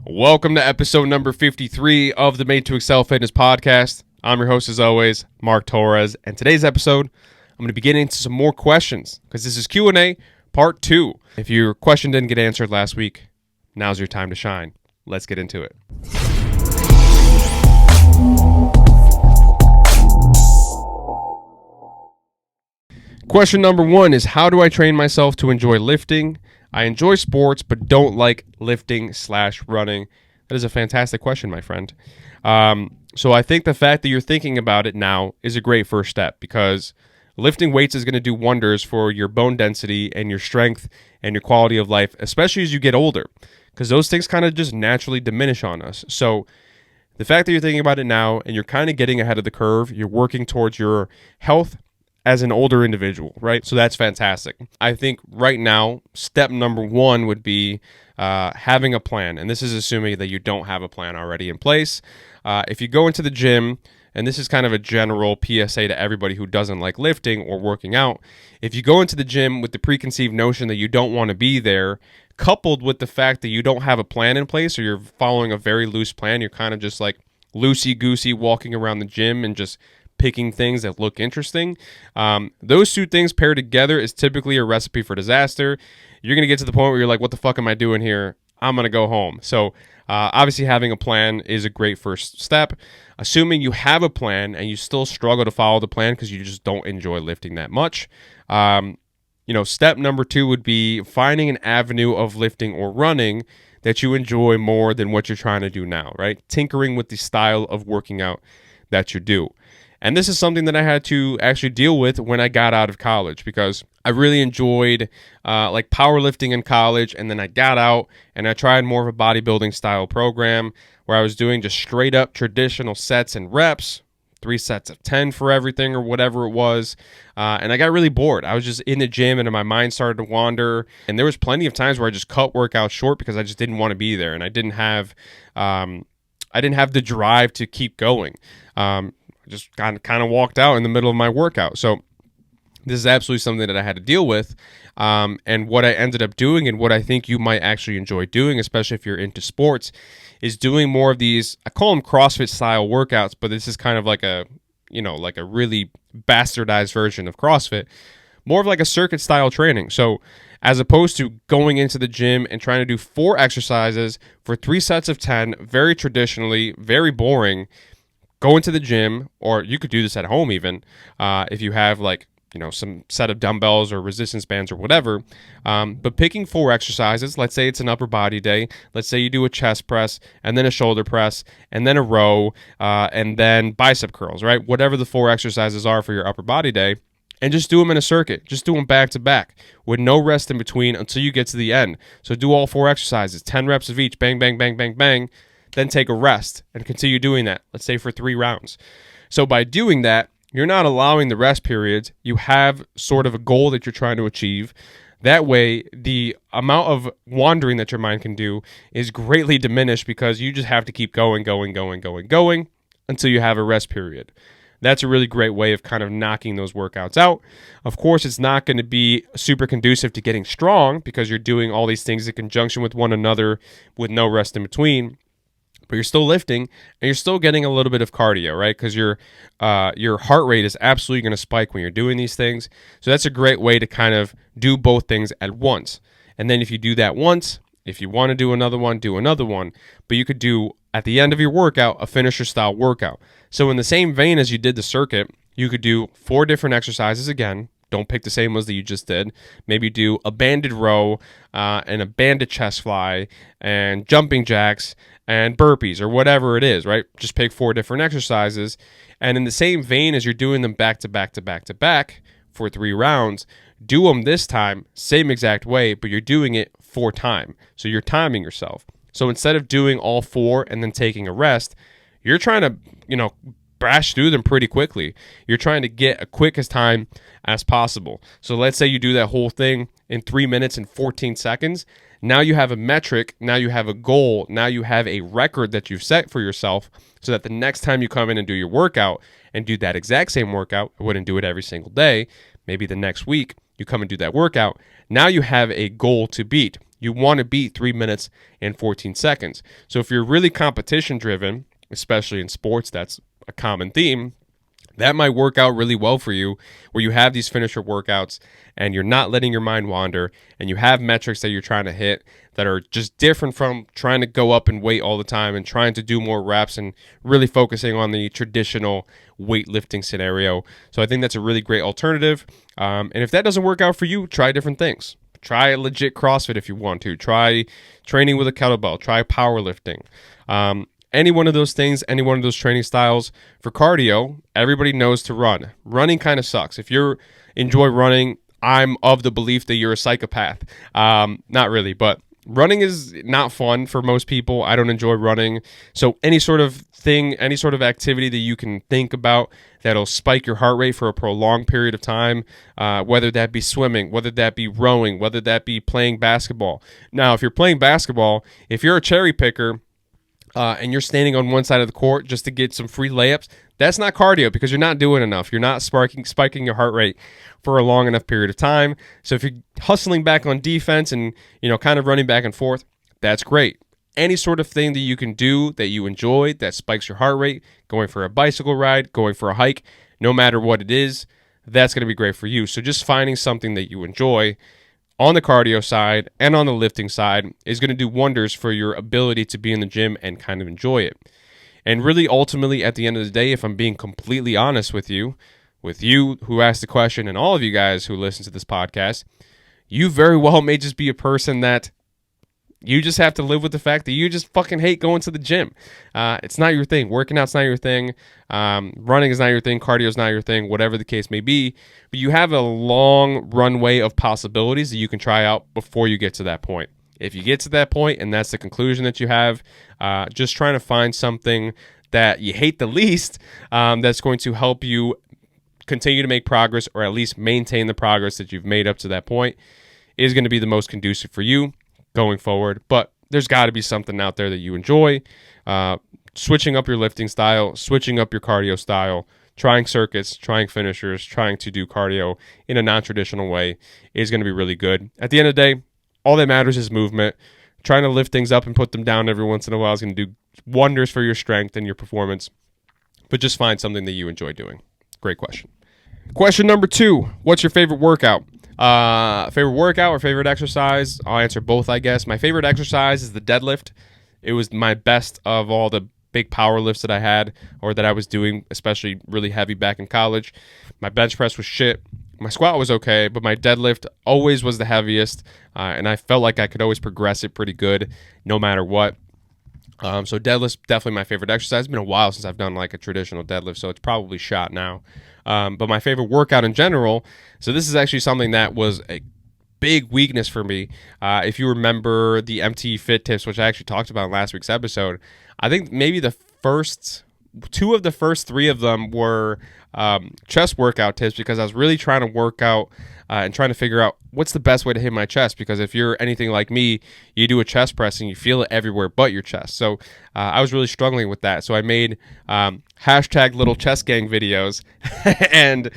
Welcome to episode number 53 of the Made to Excel Fitness podcast. I'm your host, as always, Mark Torres, and today's episode, I'm going to be getting into some more questions because this is Q&A part 2. If your question didn't get answered last week, now's your time to shine. Let's get into it. Question number 1 is, how do I train myself to enjoy lifting? I enjoy sports, but don't like lifting/running. That is a fantastic question, my friend. So I think the fact that you're thinking about it now is a great first step, because lifting weights is going to do wonders for your bone density and your strength and your quality of life, especially as you get older, because those things kind of just naturally diminish on us. So the fact that you're thinking about it now and you're kind of getting ahead of the curve, you're working towards your health as an older individual, right? So that's fantastic. I think right now, step number 1 would be having a plan. And this is assuming that you don't have a plan already in place. If you go into the gym, and this is kind of a general PSA to everybody who doesn't like lifting or working out, if you go into the gym with the preconceived notion that you don't want to be there, coupled with the fact that you don't have a plan in place, or you're following a very loose plan, you're kind of just like loosey-goosey walking around the gym and just picking things that look interesting. Those two things paired together is typically a recipe for disaster. You're going to get to the point where you're like, what the fuck am I doing here? I'm going to go home. So obviously having a plan is a great first step. Assuming you have a plan and you still struggle to follow the plan because you just don't enjoy lifting that much, step number 2 would be finding an avenue of lifting or running that you enjoy more than what you're trying to do now, right? Tinkering with the style of working out that you do. And this is something that I had to actually deal with when I got out of college, because I really enjoyed like powerlifting in college, and then I got out and I tried more of a bodybuilding style program where I was doing just straight up traditional sets and reps, 3 sets of 10 for everything or whatever it was, and I got really bored. I was just in the gym and my mind started to wander, and there was plenty of times where I just cut workouts short because I just didn't want to be there, and I didn't have the drive to keep going. Just kind of walked out in the middle of my workout. So this is absolutely something that I had to deal with. And what I ended up doing, and what I think you might actually enjoy doing, especially if you're into sports, is doing more of these, I call them CrossFit style workouts, but this is kind of like a really bastardized version of CrossFit, more of like a circuit style training. So as opposed to going into the gym and trying to do 4 exercises for 3 sets of 10, very traditionally, very boring, go into the gym, or you could do this at home even, if you have some set of dumbbells or resistance bands or whatever, but picking 4 exercises. Let's say it's an upper body day. Let's say you do a chest press and then a shoulder press and then a row and then bicep curls, right? Whatever the 4 exercises are for your upper body day, and just do them in a circuit. Just do them back to back with no rest in between until you get to the end. So do all 4 exercises, 10 reps of each, bang, bang, bang, bang, bang. Then take a rest and continue doing that, let's say for 3 rounds. So by doing that, you're not allowing the rest periods. You have sort of a goal that you're trying to achieve. That way, the amount of wandering that your mind can do is greatly diminished, because you just have to keep going until you have a rest period. That's a really great way of kind of knocking those workouts out. Of course, it's not going to be super conducive to getting strong, because you're doing all these things in conjunction with one another with no rest in between. But you're still lifting and you're still getting a little bit of cardio, right? Because your heart rate is absolutely going to spike when you're doing these things. So that's a great way to kind of do both things at once. And then if you do that once, if you want to do another one, do another one. But you could do, at the end of your workout, a finisher style workout. So in the same vein as you did the circuit, you could do 4 different exercises again. Don't pick the same ones that you just did. Maybe do a banded row and a banded chest fly and jumping jacks and burpees or whatever it is, right? Just pick 4 different exercises. And in the same vein as you're doing them back to back to back to back for 3 rounds, do them this time, same exact way, but you're doing it 4 times. So you're timing yourself. So instead of doing all 4 and then taking a rest, you're trying to, bash through them pretty quickly. You're trying to get as quick as time as possible. So let's say you do that whole thing in 3 minutes and 14 seconds. Now you have a metric. Now you have a goal. Now you have a record that you've set for yourself, so that the next time you come in and do your workout and do that exact same workout, I wouldn't do it every single day. Maybe the next week you come and do that workout. Now you have a goal to beat. You want to beat 3 minutes and 14 seconds. So if you're really competition driven, especially in sports, that's a common theme, that might work out really well for you, where you have these finisher workouts and you're not letting your mind wander, and you have metrics that you're trying to hit that are just different from trying to go up in weight all the time and trying to do more reps and really focusing on the traditional weightlifting scenario. So I think that's a really great alternative. And if that doesn't work out for you, try different things. Try a legit CrossFit if you want to. Try training with a kettlebell. Try powerlifting. Any one of those things, any one of those training styles. For cardio, everybody knows to run. Running kind of sucks. If you enjoy running, I'm of the belief that you're a psychopath. Not really, but running is not fun for most people. I don't enjoy running. So any sort of thing, any sort of activity that you can think about that'll spike your heart rate for a prolonged period of time, whether that be swimming, whether that be rowing, whether that be playing basketball. Now, if you're playing basketball, if you're a cherry picker, and you're standing on one side of the court just to get some free layups, that's not cardio because you're not doing enough. You're not spiking your heart rate for a long enough period of time. So if you're hustling back on defense and, kind of running back and forth, that's great. Any sort of thing that you can do that you enjoy that spikes your heart rate, going for a bicycle ride, going for a hike, no matter what it is, that's going to be great for you. So just finding something that you enjoy on the cardio side and on the lifting side is going to do wonders for your ability to be in the gym and kind of enjoy it. And really, ultimately, at the end of the day, if I'm being completely honest with you who asked the question and all of you guys who listen to this podcast, you very well may just be a person that you just have to live with the fact that you just fucking hate going to the gym. It's not your thing. Working out's not your thing. Running is not your thing. Cardio is not your thing, whatever the case may be. But you have a long runway of possibilities that you can try out before you get to that point. If you get to that point and that's the conclusion that you have, just trying to find something that you hate the least that's going to help you continue to make progress, or at least maintain the progress that you've made up to that point, is going to be the most conducive for you going forward. But there's got to be something out there that you enjoy. Switching up your lifting style, switching up your cardio style, trying circuits, trying finishers, trying to do cardio in a non-traditional way is going to be really good. At the end of the day, all that matters is movement. Trying to lift things up and put them down every once in a while is going to do wonders for your strength and your performance. But just find something that you enjoy doing. Great question. Question number 2, what's your favorite workout? Favorite workout or favorite exercise? I'll answer both, I guess. My favorite exercise is the deadlift. It was my best of all the big power lifts that I had or that I was doing, especially really heavy back in college. My bench press was shit. My squat was okay, but my deadlift always was the heaviest, and I felt like I could always progress it pretty good no matter what. So deadlift's definitely my favorite exercise. It's been a while since I've done like a traditional deadlift, so it's probably shot now. But my favorite workout in general, so this is actually something that was a big weakness for me. If you remember the MTE Fit Tips, which I actually talked about in last week's episode, I think maybe the first 2 of the first 3 of them were chest workout tips, because I was really trying to work out and trying to figure out what's the best way to hit my chest, because if you're anything like me, you do a chest press and you feel it everywhere but your chest. So I was really struggling with that. So I made hashtag little chest gang videos and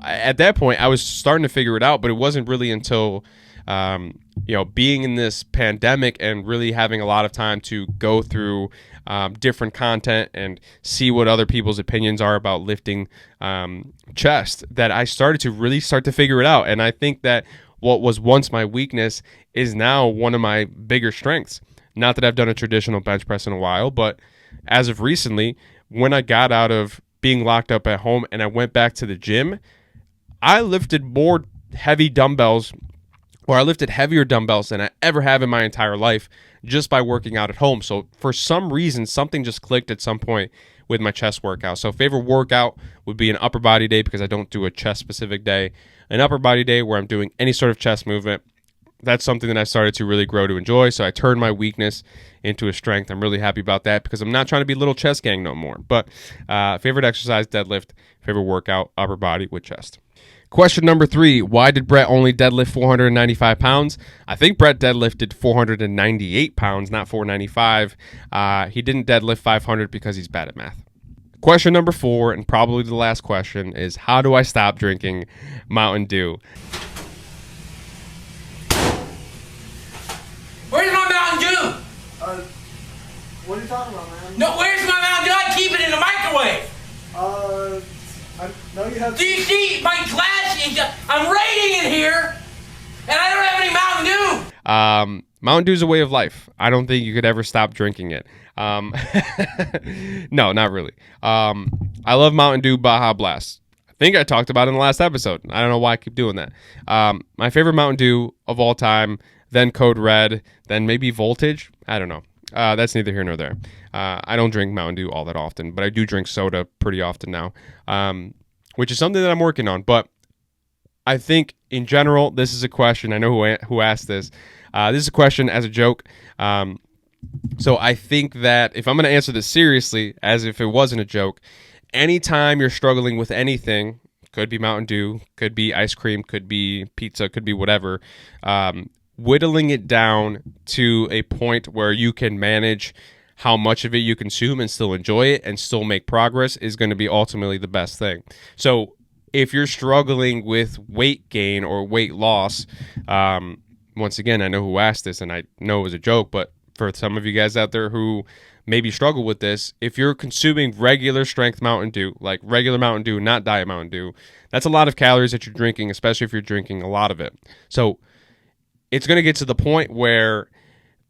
at that point I was starting to figure it out, but it wasn't really until being in this pandemic and really having a lot of time to go through different content and see what other people's opinions are about lifting chest that I started to figure it out. And I think that what was once my weakness is now one of my bigger strengths. Not that I've done a traditional bench press in a while, but as of recently, when I got out of being locked up at home and I went back to the gym, I lifted more heavy dumbbells, or I lifted heavier dumbbells than I ever have in my entire life just by working out at home. So for some reason, something just clicked at some point with my chest workout. So favorite workout would be an upper body day, because I don't do a chest specific day. An upper body day where I'm doing any sort of chest movement. That's something that I started to really grow to enjoy. So I turned my weakness into a strength. I'm really happy about that, because I'm not trying to be little chest gang no more. But favorite exercise, deadlift. Favorite workout, upper body with chest. Question number 3, why did Brett only deadlift 495 pounds? I think Brett deadlifted 498 pounds, not 495. He didn't deadlift 500 because he's bad at math. Question number 4, and probably the last question, is how do I stop drinking Mountain Dew? What are you talking about, man? No, where's my Mountain Dew? I keep it in the microwave. No, you have. Do you see my glass? I'm raiding in here, and I don't have any Mountain Dew. Mountain Dew is a way of life. I don't think you could ever stop drinking it. No, not really. I love Mountain Dew Baja Blast. I think I talked about it in the last episode. I don't know why I keep doing that. My favorite Mountain Dew of all time, then Code Red, then maybe Voltage. I don't know. That's neither here nor there. I don't drink Mountain Dew all that often, but I do drink soda pretty often now, which is something that I'm working on. But I think in general, this is a question. I know who asked this. This is a question as a joke. So I think that if I'm going to answer this seriously, as if it wasn't a joke, anytime you're struggling with anything, could be Mountain Dew, could be ice cream, could be pizza, could be whatever, whittling it down to a point where you can manage how much of it you consume and still enjoy it and still make progress is going to be ultimately the best thing. So if you're struggling with weight gain or weight loss, once again, I know who asked this and I know it was a joke, but for some of you guys out there who maybe struggle with this, if you're consuming regular strength Mountain Dew, like regular Mountain Dew, not Diet Mountain Dew, that's a lot of calories that you're drinking, especially if you're drinking a lot of it. So it's going to get to the point where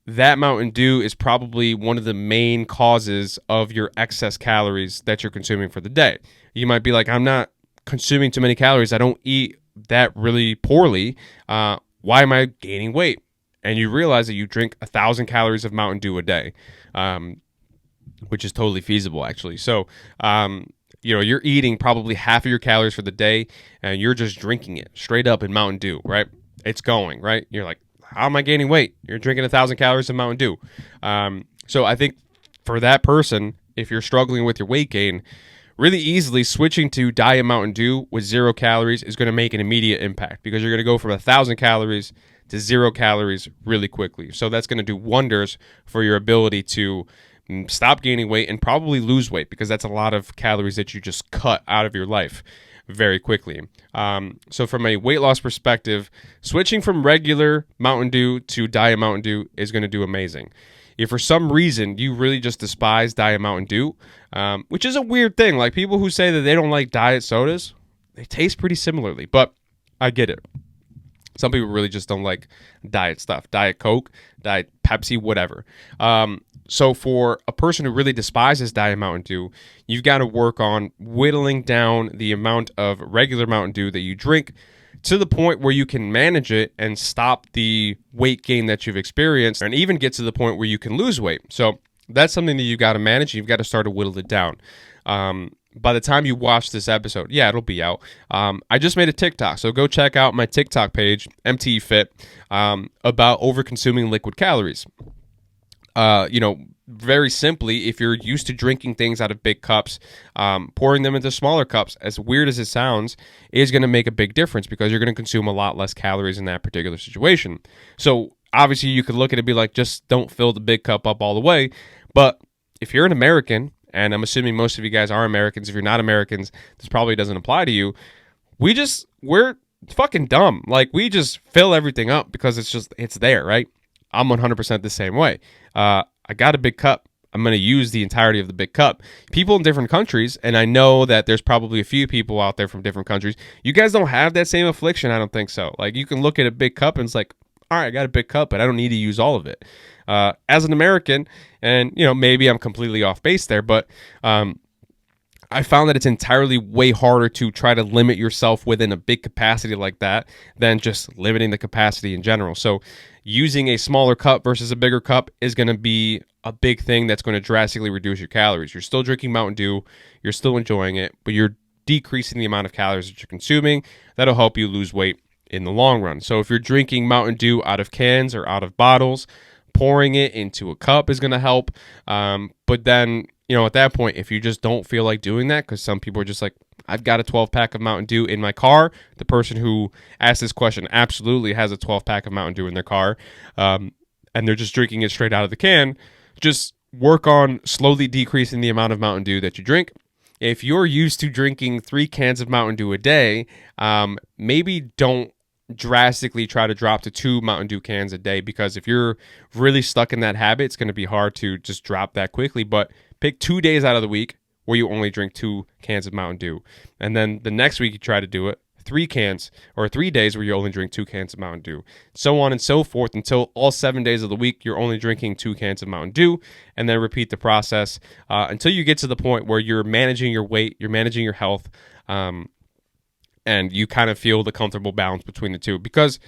that Mountain Dew is probably one of the main causes of your excess calories that you're consuming for the day. You might be like, I'm not consuming too many calories. I don't eat that really poorly. Why am I gaining weight? And you realize that you drink 1,000 calories of Mountain Dew a day, which is totally feasible, actually. So, you're eating probably half of your calories for the day, and you're just drinking it straight up in Mountain Dew, right? It's going, right? You're like, how am I gaining weight? You're drinking 1,000 calories of Mountain Dew. So I think for that person, if you're struggling with your weight gain, really easily switching to Diet Mountain Dew with 0 calories is going to make an immediate impact because you're going to go from 1,000 calories to 0 calories really quickly. So that's going to do wonders for your ability to stop gaining weight and probably lose weight because that's a lot of calories that you just cut out of your life very quickly. So from a weight loss perspective, switching from regular Mountain Dew to Diet Mountain Dew is going to do amazing. If for some reason you really just despise Diet Mountain Dew, which is a weird thing, like people who say that they don't like diet sodas, they taste pretty similarly, but I get it. Some people really just don't like diet stuff, Diet Coke, Diet Pepsi, whatever. So for a person who really despises Diet Mountain Dew, you've got to work on whittling down the amount of regular Mountain Dew that you drink to the point where you can manage it and stop the weight gain that you've experienced and even get to the point where you can lose weight. So that's something that you've got to manage. You've got to start to whittle it down. By the time you watch this episode, it'll be out. I just made a TikTok, so go check out my TikTok page, MTE Fit, about over-consuming liquid calories. Very simply, if you're used to drinking things out of big cups, pouring them into smaller cups, as weird as it sounds, is going to make a big difference because you're going to consume a lot less calories in that particular situation. So obviously you could look at it and be like, just don't fill the big cup up all the way. But if you're an American, and I'm assuming most of you guys are Americans, if you're not Americans, this probably doesn't apply to you. We're fucking dumb. Like, we just fill everything up because it's there, right? I'm 100% the same way. I got a big cup. I'm going to use the entirety of the big cup. People in different countries, and I know that there's probably a few people out there from different countries, you guys don't have that same affliction. I don't think so. Like, you can look at a big cup and it's like, all right, I got a big cup, but I don't need to use all of it. As an American, and maybe I'm completely off base there, but I found that it's entirely way harder to try to limit yourself within a big capacity like that than just limiting the capacity in general. So using a smaller cup versus a bigger cup is going to be a big thing that's going to drastically reduce your calories. You're still drinking Mountain Dew, you're still enjoying it, but you're decreasing the amount of calories that you're consuming. That'll help you lose weight in the long run. So if you're drinking Mountain Dew out of cans or out of bottles, pouring it into a cup is going to help. But then, at that point, if you just don't feel like doing that, because some people are just like, I've got a 12-pack of Mountain Dew in my car. The person who asked this question absolutely has a 12-pack of Mountain Dew in their car, and they're just drinking it straight out of the can. Just work on slowly decreasing the amount of Mountain Dew that you drink. If you're used to drinking 3 cans of Mountain Dew a day, maybe don't drastically try to drop to 2 Mountain Dew cans a day, because if you're really stuck in that habit, it's going to be hard to just drop that quickly. But pick 2 days out of the week where you only drink 2 cans of Mountain Dew. And then the next week you try to do it 3 cans, or 3 days where you only drink 2 cans of Mountain Dew. So on and so forth until all 7 days of the week you're only drinking 2 cans of Mountain Dew, and then repeat the process until you get to the point where you're managing your weight, you're managing your health, and you kind of feel the comfortable balance between the two. Because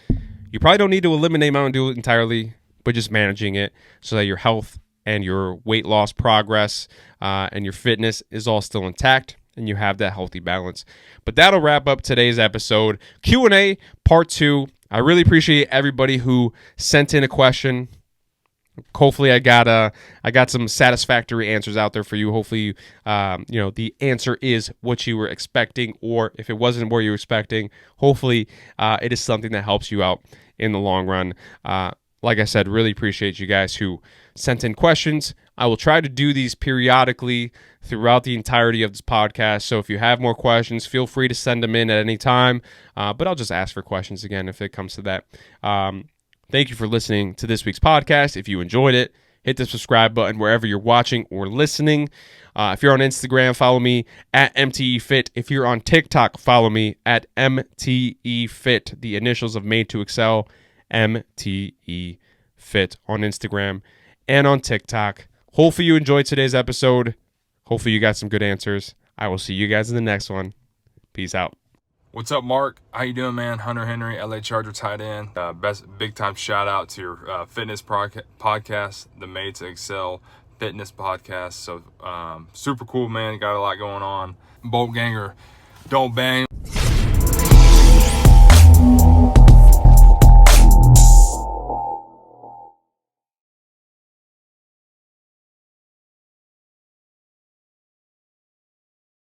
you probably don't need to eliminate Mountain Dew entirely, but just managing it so that your health and your weight loss progress and your fitness is all still intact, and you have that healthy balance. But that'll wrap up today's episode. Q&A part 2. I really appreciate everybody who sent in a question. Hopefully I got some satisfactory answers out there for you. Hopefully the answer is what you were expecting, or if it wasn't what you were expecting, hopefully it is something that helps you out in the long run. Like I said, really appreciate you guys who sent in questions. I will try to do these periodically throughout the entirety of this podcast. So if you have more questions, feel free to send them in at any time. But I'll just ask for questions again if it comes to that. Thank you for listening to this week's podcast. If you enjoyed it, hit the subscribe button wherever you're watching or listening. If you're on Instagram, follow me at MTE Fit. If you're on TikTok, follow me at MTE Fit. The initials of Made to Excel, MTE Fit on Instagram and on TikTok. Hopefully you enjoyed today's episode. Hopefully you got some good answers. I will see you guys in the next one. Peace out. What's up, Mark? How you doing, man? Hunter Henry, LA Charger tight end. Best big time shout out to your fitness podcast, the Made to Excel fitness podcast. So super cool, man. Got a lot going on. Bolt ganger, don't bang.